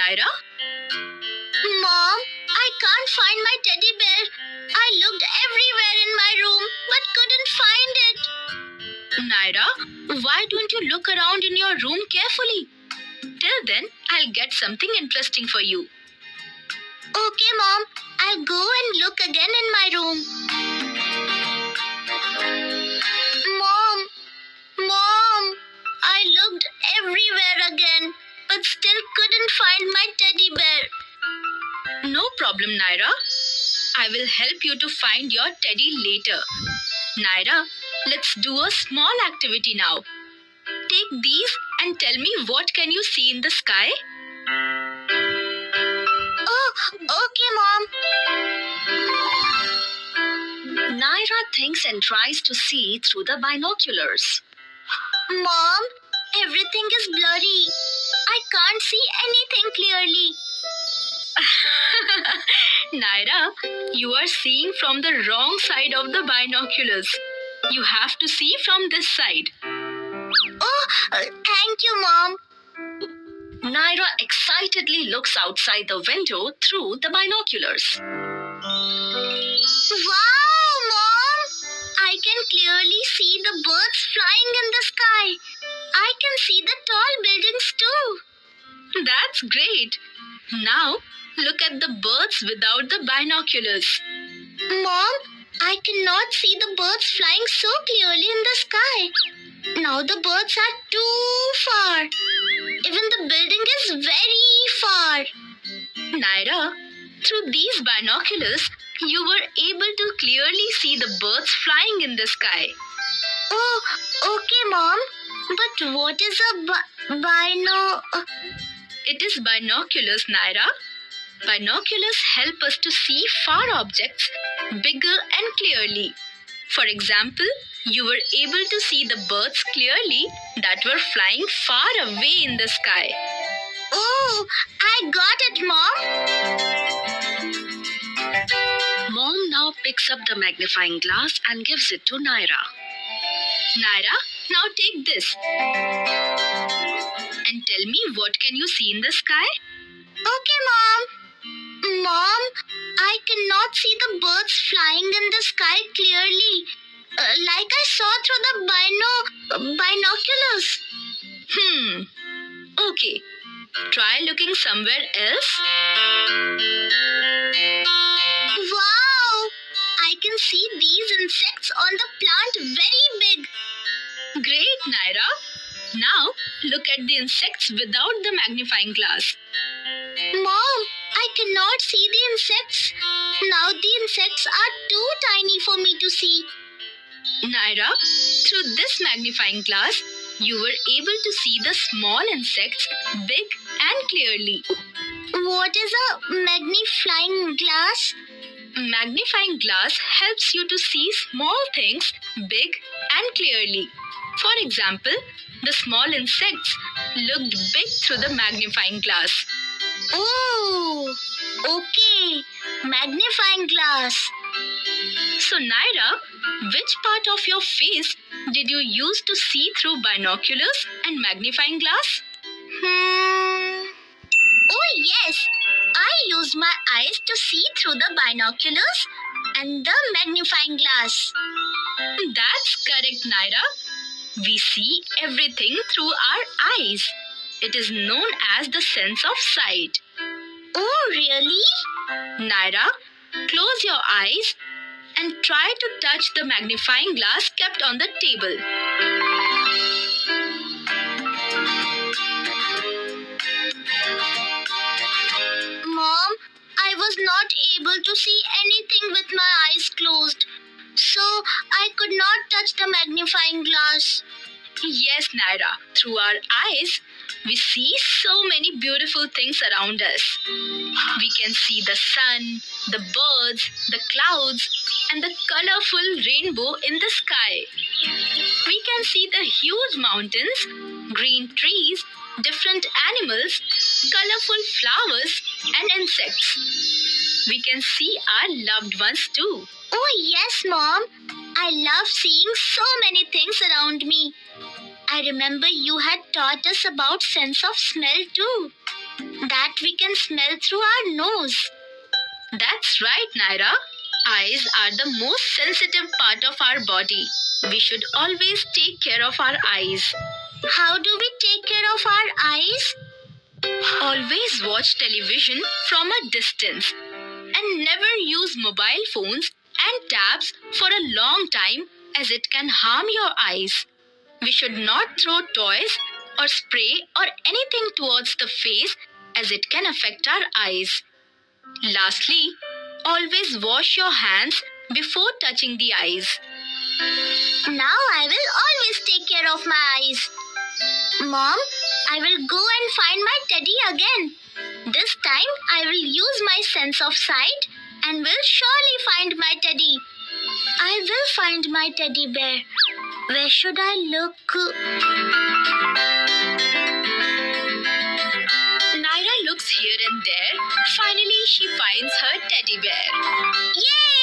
Naira? Mom, I can't find my teddy bear. I looked everywhere in my room but couldn't find it. Naira, why don't you look around in your room carefully? Till then, I'll get something interesting for you. Okay, Mom. I'll go and look again in my room. Mom, I looked everywhere again, but still couldn't find my teddy bear. No problem, Naira. I will help you to find your teddy later. Naira, let's do a small activity now. Take these and tell me what can you see in the sky? Oh, okay, Mom. Naira thinks and tries to see through the binoculars. Mom, everything is blurry. I can't see anything clearly. Naira, you are seeing from the wrong side of the binoculars. You have to see from this side. Oh, thank you, Mom. Naira excitedly looks outside the window through the binoculars. Wow, Mom! I can clearly see the birds flying in the sky. I can see the tall buildings too. That's great. Now, look at the birds without the binoculars. Mom, I cannot see the birds flying so clearly in the sky. Now the birds are too far. Even the building is very far. Naira, through these binoculars, you were able to clearly see the birds flying in the sky. Oh, okay, Mom. But what is a bino... It is binoculars, Naira. Binoculars help us to see far objects bigger and clearly. For example, you were able to see the birds clearly that were flying far away in the sky. Oh, I got it, Mom. Mom now picks up the magnifying glass and gives it to Naira. Naira, now take this. And tell me, what can you see in the sky? Okay, Mom. Mom, I cannot see the birds flying in the sky clearly, like I saw through the binoculars. Okay. Try looking somewhere else. Wow! I can see these insects on the plant very big. Great, Naira. Now, look at the insects without the magnifying glass. Mom, I cannot see the insects. Now the insects are too tiny for me to see. Naira, through this magnifying glass, you were able to see the small insects big and clearly. What is a magnifying glass? Magnifying glass helps you to see small things big and clearly. For example, the small insects looked big through the magnifying glass. Oh, okay. Magnifying glass. So, Naira, which part of your face did you use to see through binoculars and magnifying glass? Oh, yes. I used my eyes to see through the binoculars and the magnifying glass. That's correct, Naira. We see everything through our eyes. It is known as the sense of sight. Oh, really? Naira, close your eyes and try to touch the magnifying glass kept on the table. Mom, I was not able to see anything with my eyes closed, so I could not touch the magnifying glass. Yes, Naira, through our eyes, we see so many beautiful things around us. We can see the sun, the birds, the clouds, and the colorful rainbow in the sky. We can see the huge mountains, green trees, different animals, colorful flowers, and insects. We can see our loved ones too. Oh, yes, Mom. I love seeing so many things around me. I remember you had taught us about sense of smell too. that we can smell through our nose. That's right, Naira. Eyes are the most sensitive part of our body. We should always take care of our eyes. How do we take care of our eyes? Always watch television from a distance and never use mobile phones and tabs for a long time as it can harm your eyes. We should not throw toys or spray or anything towards the face as it can affect our eyes. Lastly, always wash your hands before touching the eyes. Now I will always take care of my eyes. Mom, I will go and find my teddy again. This time I will use my sense of sight and will surely find my teddy. I will find my teddy bear. Where should I look? Naira looks here and there. Finally, she finds her teddy bear. Yay!